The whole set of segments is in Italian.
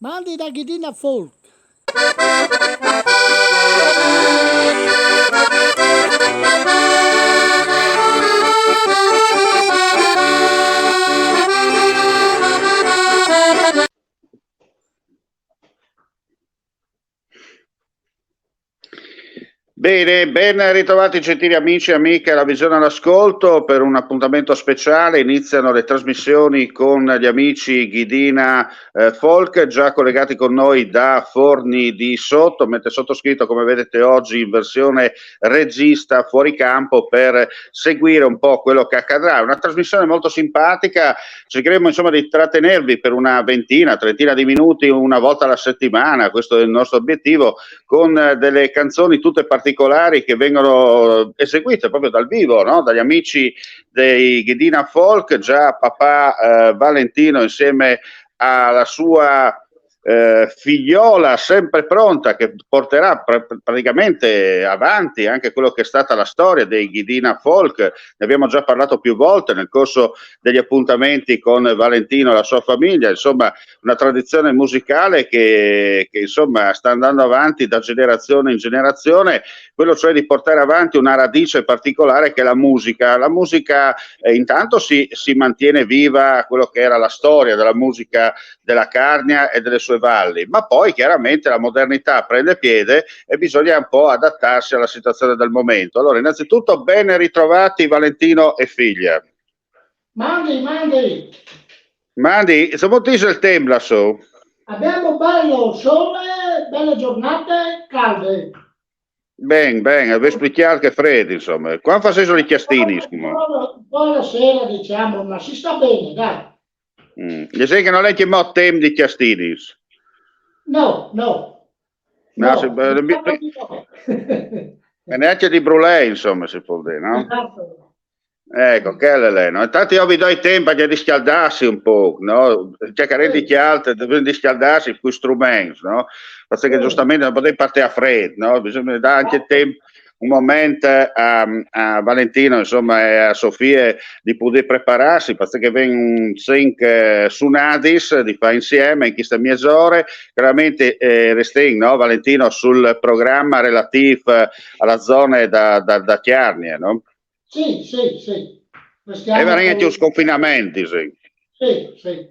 Mandi da Ghidina Folk. Bene, ben ritrovati gentili amici e amiche alla Visione all'Ascolto per un appuntamento speciale. Iniziano le trasmissioni con gli amici Ghidina Folk, già collegati con noi da Forni di Sotto, mentre sottoscritto, come vedete oggi, in versione regista fuori campo per seguire un po' quello che accadrà. Una trasmissione molto simpatica, cercheremo insomma di trattenervi per una ventina, trentina di minuti una volta alla settimana, questo è il nostro obiettivo, con delle canzoni tutte particolari che vengono eseguite proprio dal vivo, no? Dagli amici dei Ghidina Folk. Già papà Valentino insieme alla sua figliola sempre pronta, che porterà praticamente avanti anche quello che è stata la storia dei Ghidina Folk. Ne abbiamo già parlato più volte nel corso degli appuntamenti con Valentino e la sua famiglia, insomma una tradizione musicale che insomma sta andando avanti da generazione in generazione, quello cioè di portare avanti una radice particolare che è la musica. La musica intanto si mantiene viva quello che era la storia della musica della Carnia e delle sue valli, ma poi chiaramente la modernità prende piede e bisogna un po' adattarsi alla situazione del momento. Allora, innanzitutto ben ritrovati Valentino e figlia. Mandi. Mandi, insomma, il tempo su. Abbiamo bello sole, belle giornate calde. Ben, avevo chiaro che freddo, insomma. Quando facessero i chiastini, Buonasera, diciamo, ma si sta bene, dai. Gli sai che non è che mo tempo di chiastini? No. E neanche di brulè, insomma, si può dire, no? Esatto. Ecco, che è lei, no? Intanto io vi do il tempo di riscaldarsi un po', no? Cercare di chialte, devono riscaldarsi con strumenti, no? Perché giustamente non potete partire a freddo, no? Bisogna dare anche il tempo, un momento a Valentino, insomma, e a Sofia di poter prepararsi, perché vengono un sync su Nadis, di fare insieme in queste mezz'ore, chiaramente restiamo, no? Valentino, sul programma relativo alla zona da Chiarnia, no? Sì. E veramente un sconfinamento, sì. Sì.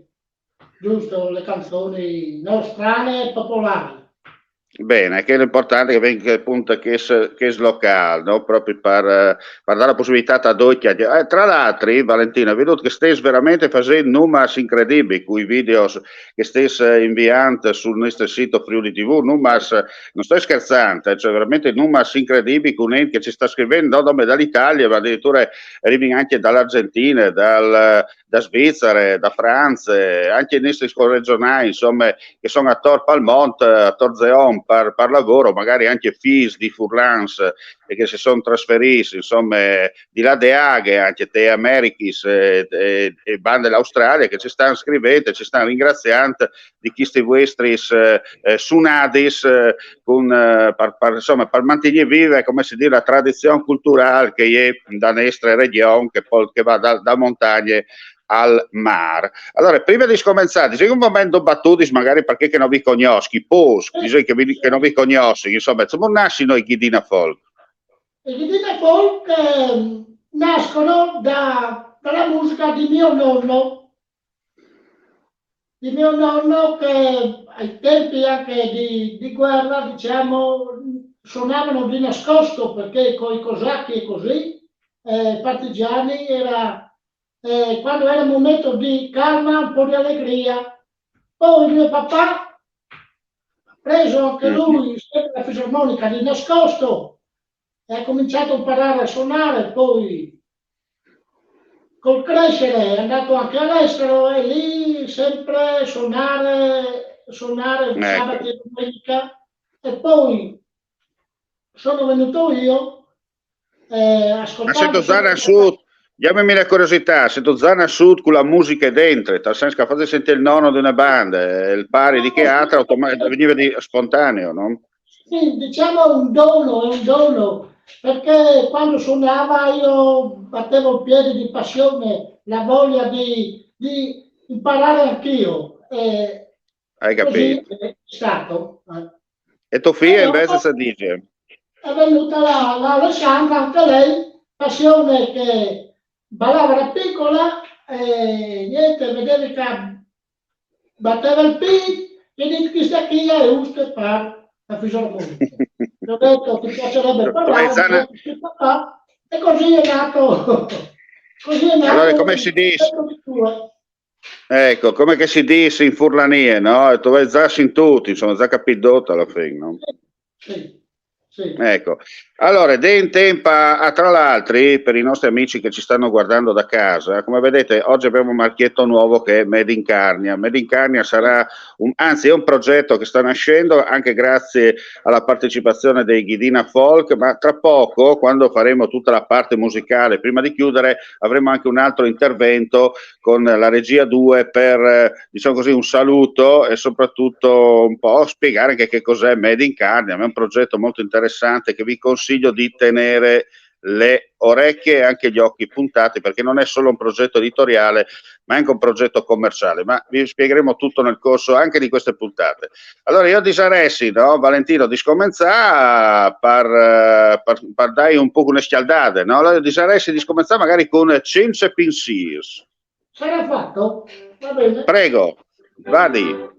Giusto, le canzoni nostrane e popolari. Bene, che è l'importante che venga appunto che è locale, no? Proprio per dare la possibilità a due chiacchiere. Tra l'altro, Valentina, vedo che stai veramente facendo numeri incredibili con i video che stai inviando sul nostro sito Friuli TV, numeri, non sto scherzando, cioè veramente numeri incredibili con gente che ci sta scrivendo non solo dall'Italia, ma addirittura arrivi anche dall'Argentina, da Svizzera, da Francia, anche i nostri regionali, insomma, che sono a Tor Palmont, a Tor Zeon, per lavoro, magari anche figli di Furlans e che si sono trasferiti, insomma, di là de Aghe, anche te Americis e bande dell'Australia che ci stanno scrivendo, ci stanno ringraziando di questi vostri sunadis insomma, per mantenere viva, come si dice, la tradizione culturale che è da nostra regione, che va da montagne al mar. Allora, prima di scomenzare, dice un momento battuti, magari perché che non vi conosci, dice che non vi conosci, insomma, come nascono i Ghidina Folk? I Ghidina Folk nascono dalla musica di mio nonno che ai tempi anche di guerra, diciamo, suonavano di nascosto perché con i cosacchi e così, partigiani, quando era un momento di calma, un po' di allegria. Poi mio papà ha preso anche lui la fisarmonica di nascosto e ha cominciato a imparare a suonare, poi col crescere è andato anche all'estero e lì sempre suonare sabato e domenica, e poi sono venuto io ascoltando. Ma Zana Sud, chiamami la curiosità, se tu Zana Sud con la musica è dentro, nel senso che fate sentire il nonno di una banda, il pari di che altro, veniva di spontaneo, no? Sì, diciamo è un dono, perché quando suonava io battevo il piede di passione, la voglia di imparare anch'io. Hai così capito. è stato. E tuo E figlio invece dopo se dice? è venuta la Alessandra, anche lei, passione che ballava da piccola e niente, vedeva che batteva il PIL e di questa qui è giusto per la fisionomica. Gli ho detto ti piacerebbe parlare, Provenzana, dice papà, e così è nato, così è allora nato come il si dice? progetto di due. Ecco, come che si dice in Furlanie, no? E tu vai già in tutti, sono già capito alla fine, no? Sì, sì. Ecco, allora, in tempo tra l'altro, per i nostri amici che ci stanno guardando da casa, come vedete, oggi abbiamo un marchietto nuovo che è Made in Carnia. Made in Carnia sarà, anzi, è un progetto che sta nascendo anche grazie alla partecipazione dei Ghidina Folk, ma tra poco, quando faremo tutta la parte musicale, prima di chiudere, avremo anche un altro intervento con la regia 2 per, diciamo così, un saluto e soprattutto un po' spiegare anche che cos'è Made in Carnia. È un progetto molto interessante che vi consiglio di tenere le orecchie e anche gli occhi puntati, perché non è solo un progetto editoriale ma anche un progetto commerciale, ma vi spiegheremo tutto nel corso anche di queste puntate. Allora io disaressi, no, Valentino, di scomenzare per dare un po' una schialdata, no? Allora disaressi di scomenzare magari con Cince Pinsirs. Sarà fatto? Va bene. Prego, vadi.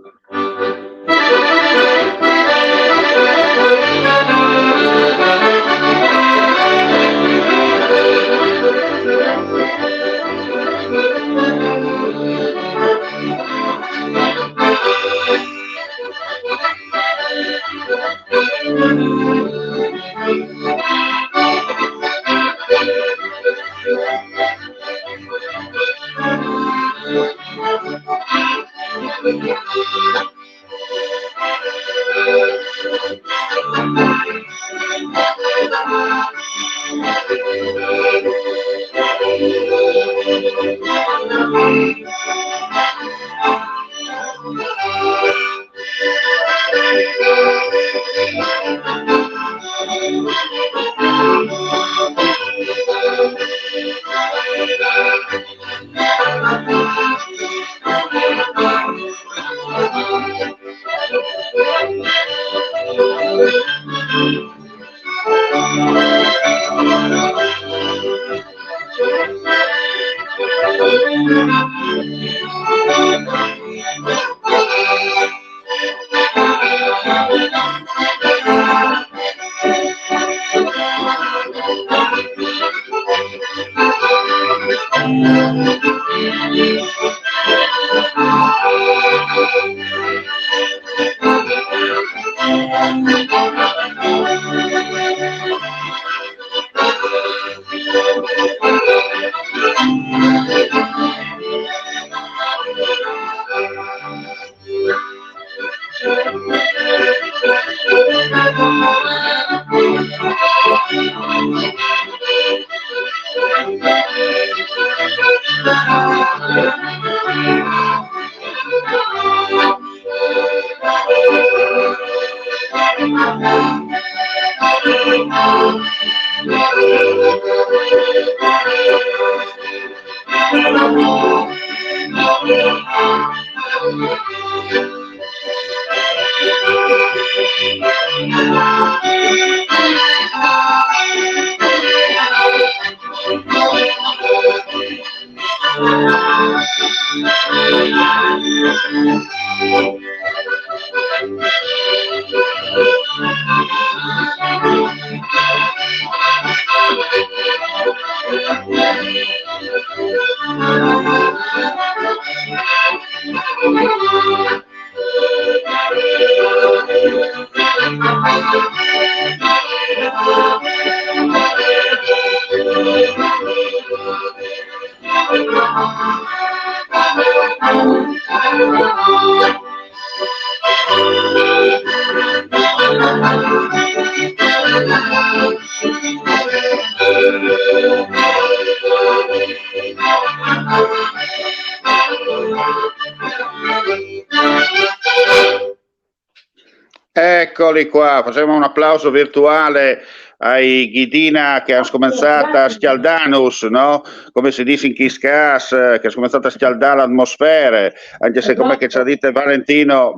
Eccoli qua, facciamo un applauso virtuale ai Ghidina che hanno cominciato a schialdanus, no? Come si dice in Kiskas, che hanno cominciato a schialdare l'atmosfera, anche se come che ci ha detto Valentino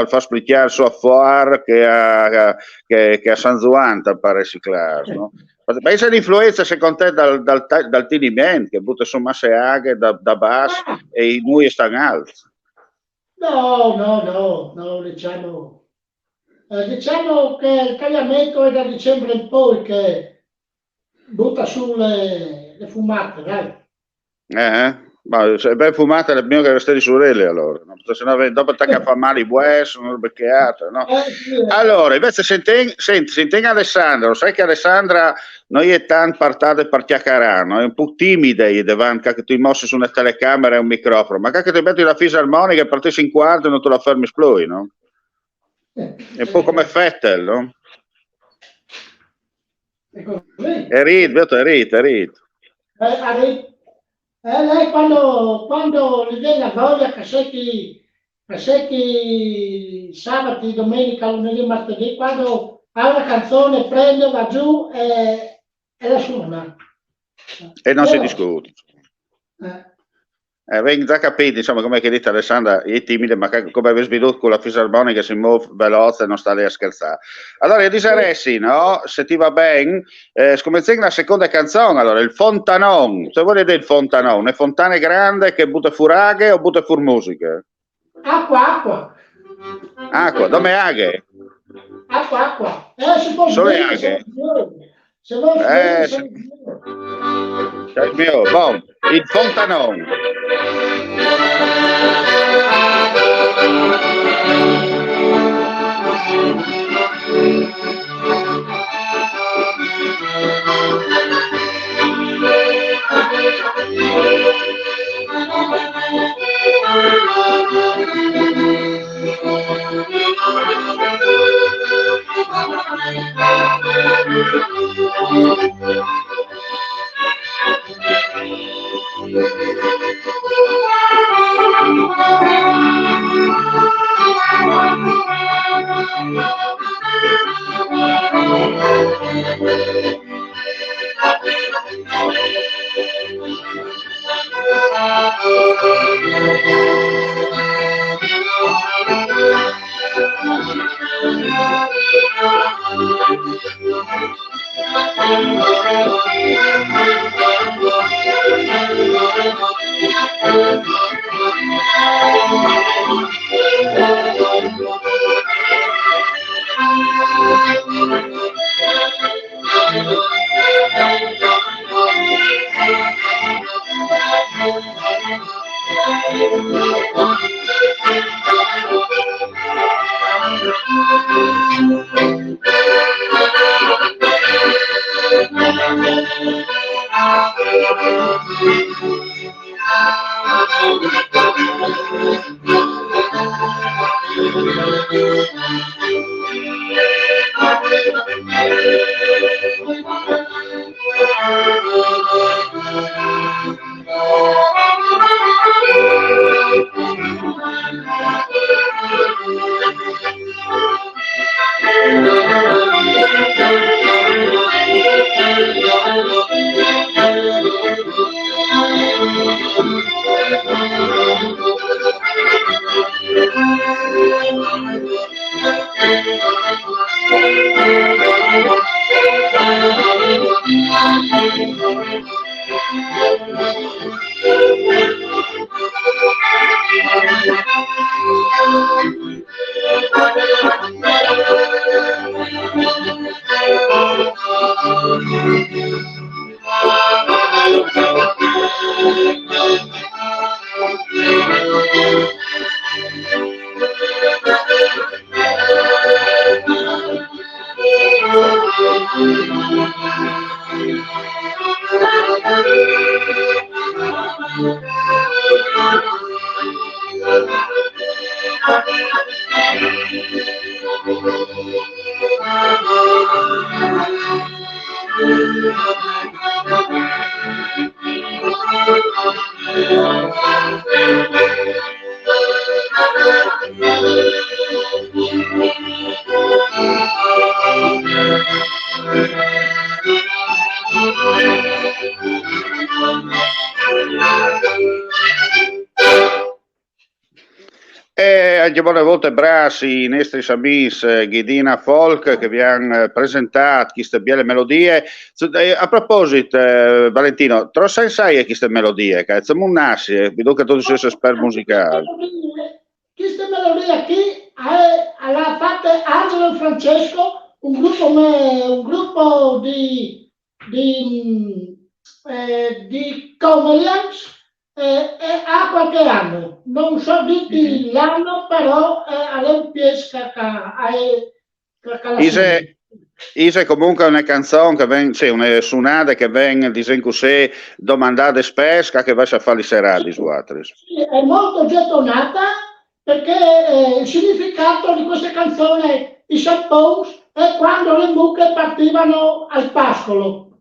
fa splicchiare il suo affoar che a San Juan, pare si classe, no? Pensa l'influenza secondo te dal tiniment che butta su masse aghe da basso e i noi stanno alti? No, diciamo che il cambiamento è da dicembre in poi che butta su le fumate, dai. Ma se è ben fumata è meglio che restare di sorelle allora, no? Se no dopo attacca a fare male i buoi, sono becchiate, no? Sì. Allora, invece senti Alessandro, sai che Alessandra non è tanto partata per chiacchierare, no? È un po' timida davanti che tu mossi su una telecamera e un microfono, ma che ti metti la fisarmonica e partisci in quarto e non te la fermi esploi, no? È un po' come Fettel, no? È così. È rit. Lei quando gli viene la voglia che sabati, domenica, lunedì, martedì, quando ha una canzone prende, va giù e la suona. E non si discute. Vengo già capito, insomma, come hai detto Alessandra, è timida, ma come avevi sviluppato con la fisarmonica si muove veloce e non sta lì a scherzare. Allora, io diserei, no? Se ti va bene, scominciamo la seconda canzone, allora, il Fontanon. Se vuoi dire il Fontanon, è fontane grande che butta furaghe o butta fur musica? Acqua. Acqua, dove aghe? Acqua. Si può solo dire, aghe. se vuoi C'è il mio, bon, il Fontanon. E anche buone volte brassi, i nostri amis Ghidina Folk che vi hanno presentato queste belle melodie. A proposito, Valentino, tu sai queste melodie? Che siamo un nassi, vedo che tu sei esperto musicale. Queste melodie qui l'ha fatta Angelo e Francesco, un gruppo di comedians. Ha qualche anno, non so dirti l'anno, però è un piesca Isa comunque una canzone che viene, cioè una suonata che viene diciamo così domandata spesso che va a fare le serate su altri. Sì, è molto gettonata perché il significato di questa canzone, i Shampoos, è quando le mucche partivano al pascolo.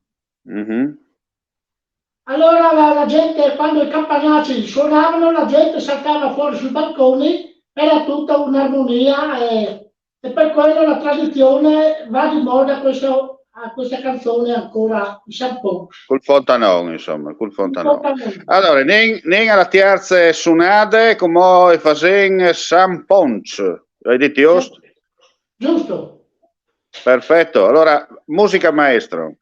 Allora la gente, quando i campanacci suonavano, la gente saltava fuori sui balconi, era tutta un'armonia e per quello la tradizione va di moda a questa canzone ancora, i Shampoo. Col Fontanon, insomma, col Fontanon. Allora, anem alla terza suonata, come facen Sam Ponch. Hai detto giusto? Giusto. Perfetto, allora musica maestro.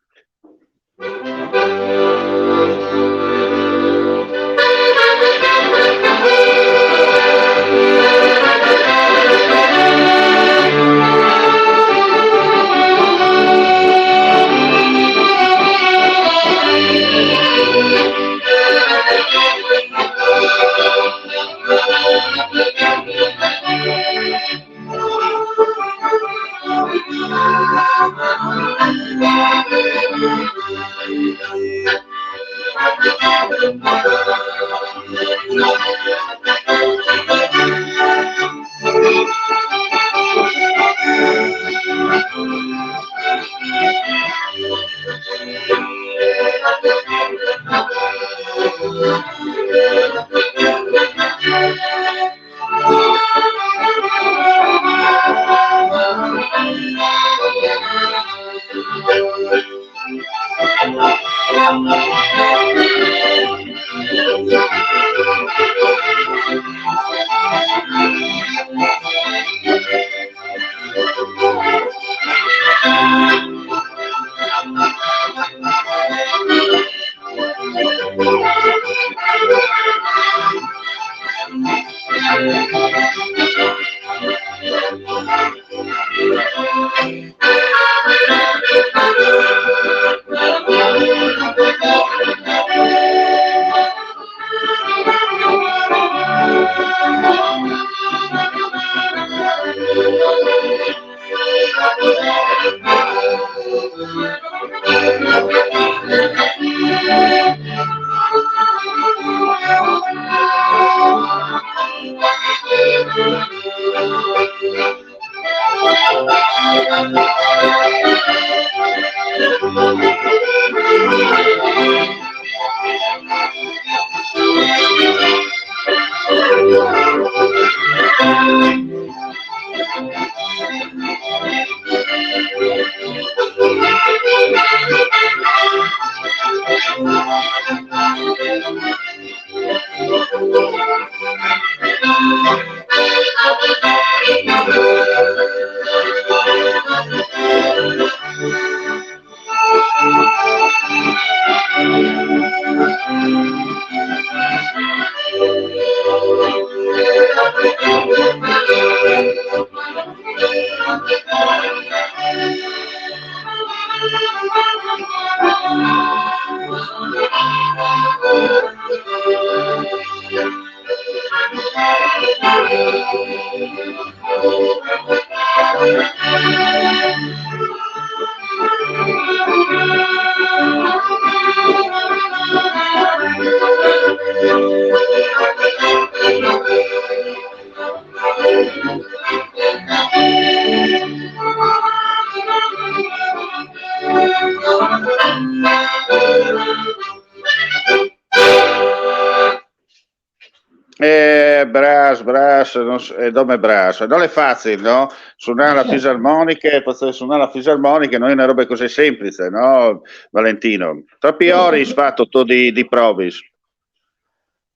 dome bras. Non è facile, no? Suonare la fisarmonica e poter suonare la fisarmonica non è una roba così semplice, no, Valentino? Troppi ore hai fatto tu di provis.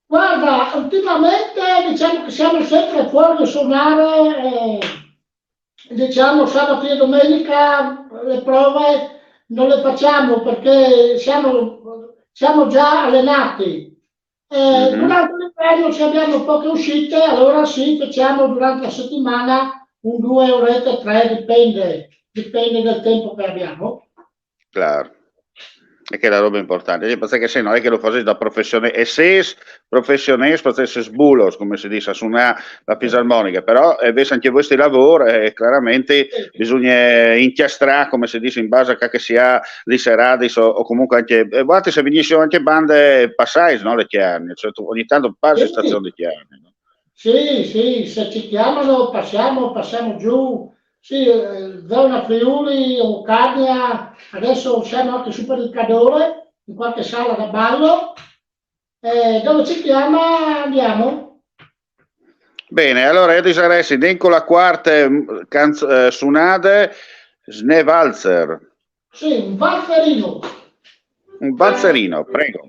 Guarda, ultimamente diciamo che siamo sempre fuori a suonare, diciamo sabato e domenica le prove non le facciamo perché siamo già allenati. Durante l'inverno se abbiamo poche uscite, allora sì, facciamo durante la settimana un 2 orette, 3, dipende dal tempo che abbiamo. Claro. E che è la roba importante. Perché se no è che lo fai da professione e se professionista potesse sbulos, come si dice, suonare la fisarmonica, però invece anche questi lavori chiaramente bisogna inchiastrare, come si dice, in base a che sia di Seradis o comunque anche, guardate se venissero anche bande passais, no, le chiarne, cioè ogni tanto passi stazione di chiarne. No? Sì, se ci chiamano passiamo giù. Sì, zona Friuli, Lucania, adesso siamo anche su per il Cadore, in qualche sala da ballo. Dove ci chiama andiamo. Bene, allora io direi denco la quarta sunade Snevalzer. Sì, un valzerino. Un valzerino, prego.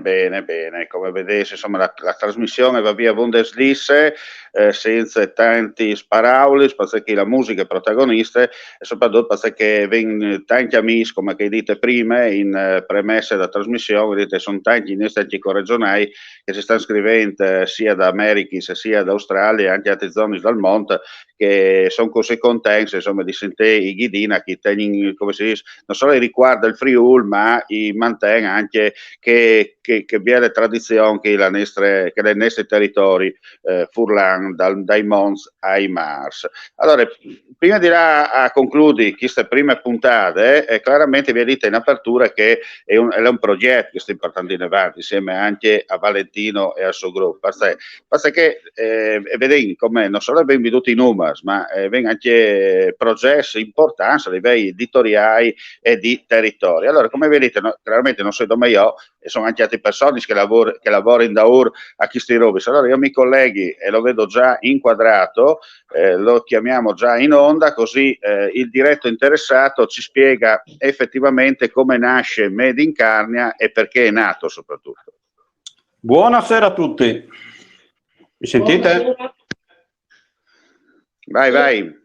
Bene. Come vedete, insomma, la trasmissione va via Bundesliga senza tanti sparauli, perché la musica è protagonista e soprattutto perché vengono tanti amici, come che dite prima, in premesse della trasmissione, dite, sono tanti i nostri corregionali che si stanno scrivendo sia da America sia da Australia e anche altre zone del mondo che sono così contenti insomma di sentire i Ghidina che tengono, come si dice, non solo riguarda il Friuli ma i mantengono anche che che belle tradizioni che nei nostri territori furlan dai Mons ai Mars. Allora, prima di là a concludere queste prime puntate, chiaramente vi dite in apertura che è un progetto che sta portando in avanti insieme anche a Valentino e al suo gruppo. Basta che vedete come non solo ben veduti i numeri, ma vengono anche progetti importanti a livello editoriali e di territorio. Allora, come vedete, chiaramente non sono come io, e sono anche altre persone che lavorano da ora a questi robi. Allora io mi colleghi e lo vedo già inquadrato, lo chiamiamo già in onda, così il diretto interessato ci spiega effettivamente come nasce Made in Carnia e perché è nato soprattutto. Buonasera a tutti, mi sentite? Buonasera. Vai.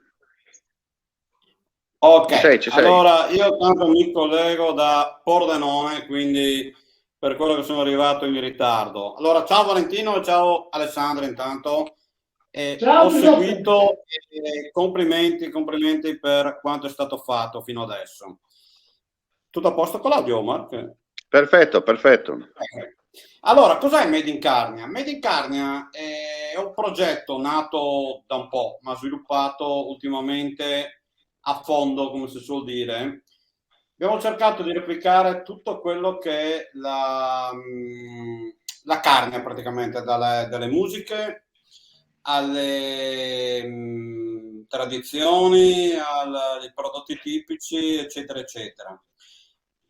Ok, ci sei. Allora io tanto mi collego da Pordenone, quindi per quello che sono arrivato in ritardo. Allora, ciao Valentino e ciao Alessandro intanto. Ciao, ho seguito complimenti per quanto è stato fatto fino adesso. Tutto a posto con l'audio, Mark? Perfetto. Okay. Allora, cos'è Made in Carnia? Made in Carnia è un progetto nato da un po', ma sviluppato ultimamente a fondo, come si suol dire. Abbiamo cercato di replicare tutto quello che è la Carnia praticamente, dalle musiche alle tradizioni, ai prodotti tipici, eccetera, eccetera.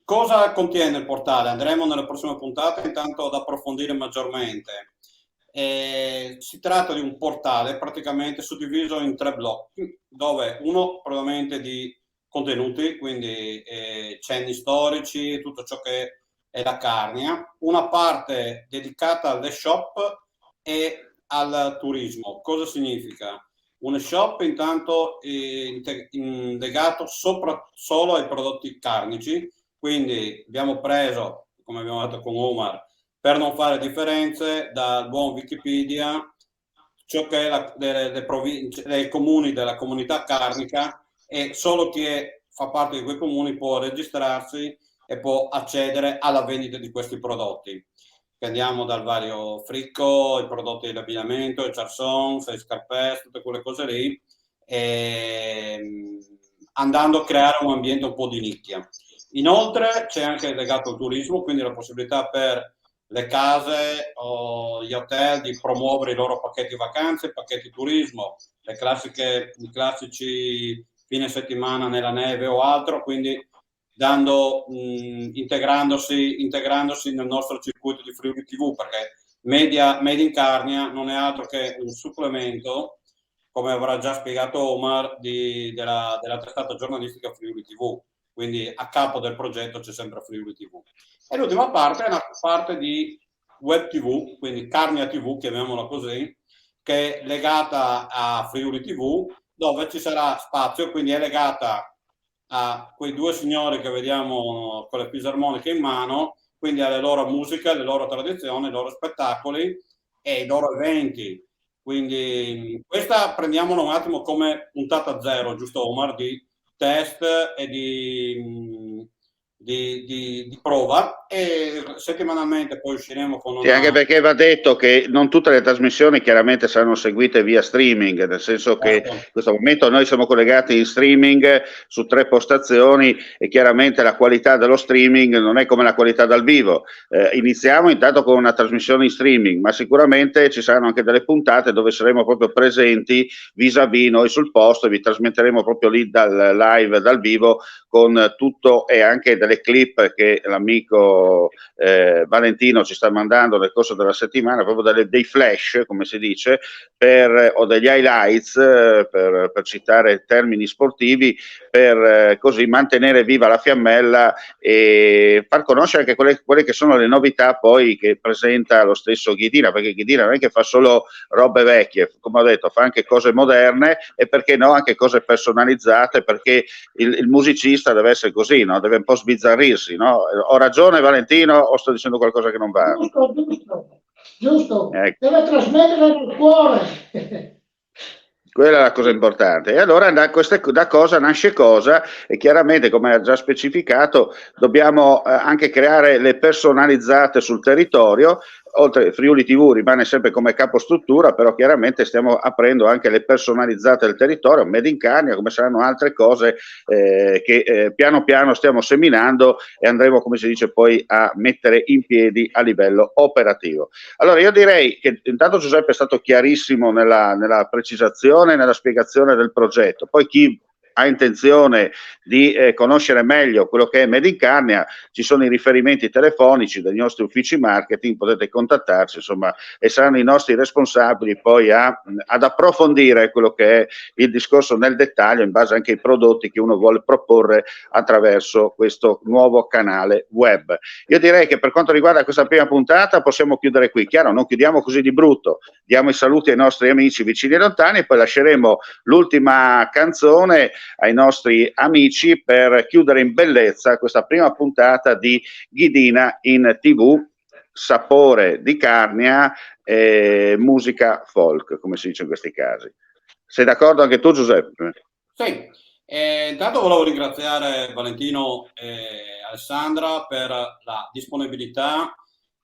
Cosa contiene il portale? Andremo nelle prossime puntate intanto ad approfondire maggiormente. Si tratta di un portale praticamente suddiviso in 3 blocchi, dove uno probabilmente di contenuti, quindi cenni storici, tutto ciò che è la Carnia, una parte dedicata alle shop e al turismo. Cosa significa? Un shop intanto legato solo ai prodotti carnici, quindi abbiamo preso, come abbiamo detto con Omar, per non fare differenze, dal buon Wikipedia, ciò che è delle province, dei comuni della comunità carnica, e solo chi fa parte di quei comuni può registrarsi e può accedere alla vendita di questi prodotti. Che andiamo dal vario fricco, i prodotti di abbigliamento, i charsons, le scarpette, tutte quelle cose lì, andando a creare un ambiente un po' di nicchia. Inoltre c'è anche legato al turismo, quindi la possibilità per le case o gli hotel di promuovere i loro pacchetti vacanze, pacchetti turismo, i classici fine settimana nella neve o altro, quindi integrandosi nel nostro circuito di Friuli TV, perché Made in Carnia non è altro che un supplemento, come avrà già spiegato Omar, della testata giornalistica Friuli TV. Quindi a capo del progetto c'è sempre Friuli TV. E l'ultima parte è una parte di web TV, quindi Carnia TV, chiamiamola così, che è legata a Friuli TV, dove ci sarà spazio, quindi è legata a quei 2 signori che vediamo con le fisarmoniche in mano, quindi alle loro musiche, alle loro tradizioni, ai loro spettacoli e ai loro eventi. Quindi questa prendiamola un attimo come puntata zero, giusto Omar, di test e di prova, e settimanalmente poi usciremo con una... Sì, anche perché va detto che non tutte le trasmissioni chiaramente saranno seguite via streaming, nel senso che in questo momento noi siamo collegati in streaming su 3 postazioni e chiaramente la qualità dello streaming non è come la qualità dal vivo. Iniziamo intanto con una trasmissione in streaming, ma sicuramente ci saranno anche delle puntate dove saremo proprio presenti vis-à-vis noi sul posto, e vi trasmetteremo proprio lì dal live, dal vivo, con tutto e anche delle clip che l'amico Valentino ci sta mandando nel corso della settimana, proprio dei flash, come si dice, o degli highlights, per citare termini sportivi, per così mantenere viva la fiammella e far conoscere anche quelle che sono le novità poi che presenta lo stesso Ghidina, perché Ghidina non è che fa solo robe vecchie, come ho detto, fa anche cose moderne e perché no anche cose personalizzate, perché il musicista deve essere così, no? Deve un po' sbizzarrirsi, no? Ho ragione Valentino o sto dicendo qualcosa che non va? Giusto. Ecco. Deve trasmettere nel cuore. Quella è la cosa importante. E allora da cosa nasce cosa, e chiaramente, come ha già specificato, dobbiamo anche creare le personalizzate sul territorio. Oltre Friuli TV rimane sempre come capostruttura, però chiaramente stiamo aprendo anche le personalizzate del territorio, Made in Carnia, come saranno altre cose che piano piano stiamo seminando e andremo, come si dice, poi a mettere in piedi a livello operativo. Allora io direi che intanto Giuseppe è stato chiarissimo nella precisazione e nella spiegazione del progetto. Poi chi ha intenzione di conoscere meglio quello che è Made in Carnia, ci sono i riferimenti telefonici dei nostri uffici marketing, potete contattarci, insomma, e saranno i nostri responsabili poi ad approfondire quello che è il discorso nel dettaglio, in base anche ai prodotti che uno vuole proporre attraverso questo nuovo canale web. Io direi che per quanto riguarda questa prima puntata possiamo chiudere qui. Chiaro, non chiudiamo così di brutto, diamo i saluti ai nostri amici vicini e lontani e poi lasceremo l'ultima canzone ai nostri amici per chiudere in bellezza questa prima puntata di Ghidina in TV, sapore di Carnia e musica folk, come si dice in questi casi. Sei d'accordo anche tu, Giuseppe? Sì, intanto volevo ringraziare Valentino e Alessandra per la disponibilità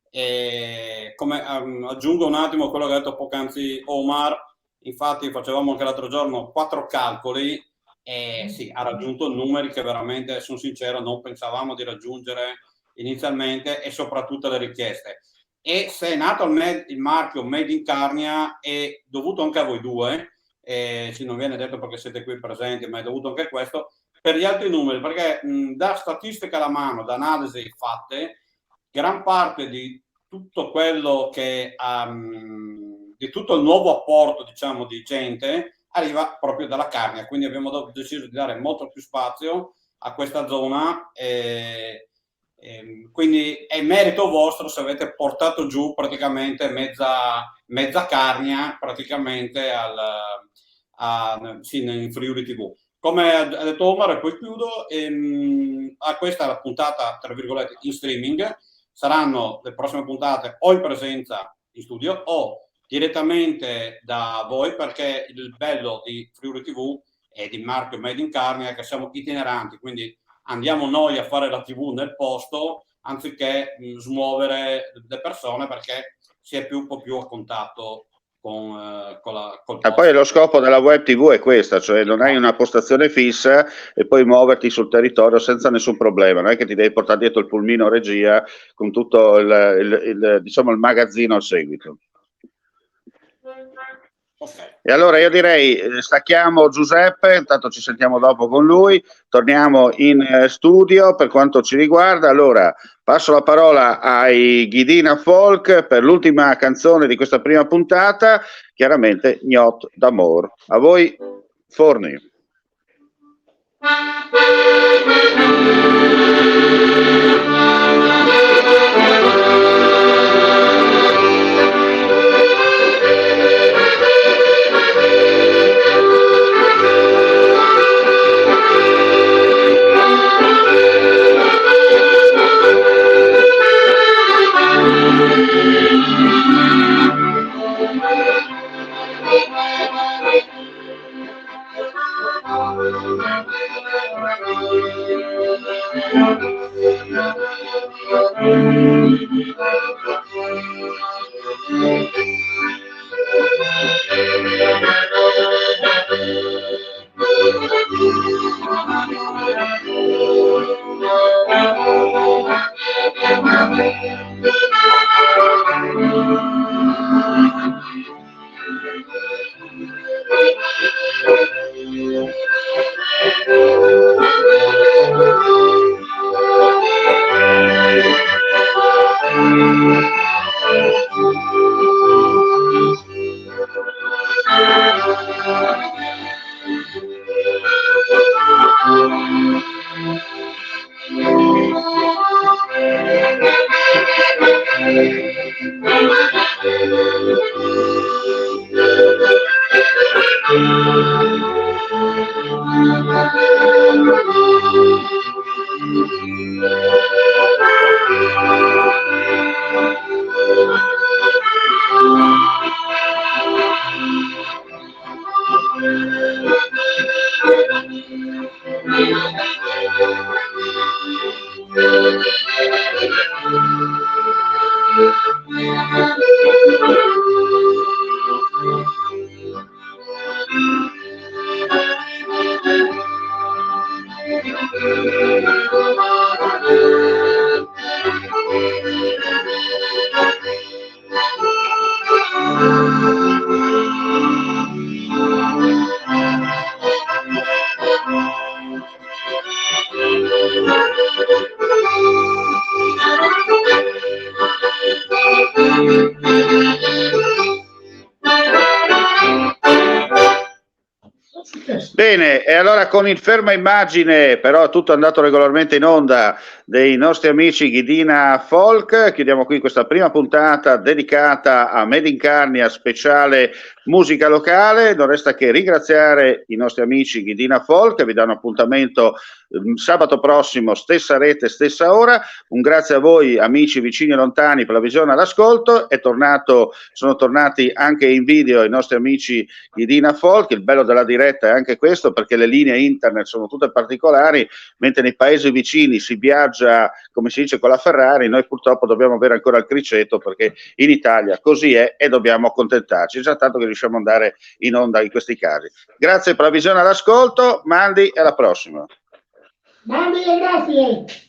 e come aggiungo un attimo quello che ha detto poc'anzi Omar, infatti facevamo anche l'altro giorno 4 calcoli e sì, ha raggiunto numeri che veramente, sono sincero, non pensavamo di raggiungere inizialmente e soprattutto le richieste. E se è nato il marchio Made in Carnia è dovuto anche a voi due, sì, non viene detto perché siete qui presenti, ma è dovuto anche a questo, per gli altri numeri, perché da statistica alla mano, da analisi fatte, gran parte di tutto quello che di tutto il nuovo apporto, diciamo, di gente arriva proprio dalla Carnia, quindi abbiamo deciso di dare molto più spazio a questa zona quindi è merito vostro se avete portato giù praticamente mezza Carnia praticamente sì, in Friuli TV. Come ha detto Omar, e poi chiudo, questa è la puntata tra virgolette in streaming, saranno le prossime puntate o in presenza in studio o direttamente da voi, perché il bello di Friuli TV e di marchio Made in Carnia è che siamo itineranti, quindi andiamo noi a fare la TV nel posto anziché smuovere le persone, perché si è un po' più a contatto col posto. E poi lo scopo della web TV è questa, cioè non hai una postazione fissa e poi muoverti sul territorio senza nessun problema, non è che ti devi portare dietro il pulmino regia con tutto diciamo il magazzino al seguito. Okay. E allora io direi stacchiamo Giuseppe, intanto ci sentiamo dopo con lui, torniamo in studio per quanto ci riguarda. Allora passo la parola ai Ghidina Folk per l'ultima canzone di questa prima puntata, chiaramente Gnot d'Amor. A voi Forni. Bene, e allora con il ferma immagine, però tutto è andato regolarmente in onda, dei nostri amici Ghidina Folk, chiudiamo qui questa prima puntata dedicata a Made in Carnia, speciale musica locale. Non resta che ringraziare i nostri amici Ghidina Folk, che vi danno appuntamento sabato prossimo, stessa rete, stessa ora. Un grazie a voi amici vicini e lontani per la visione e l'ascolto. Sono tornati anche in video i nostri amici Ghidina Folk. Il bello della diretta è anche questo, perché le linee internet sono tutte particolari, mentre nei paesi vicini si viaggia, come si dice, con la Ferrari. Noi purtroppo dobbiamo avere ancora il criceto, perché in Italia così è e dobbiamo accontentarci, già tanto che riusciamo ad andare in onda in questi casi. Grazie per la visione e l'ascolto, Mandi, e alla prossima. Mandi, grazie.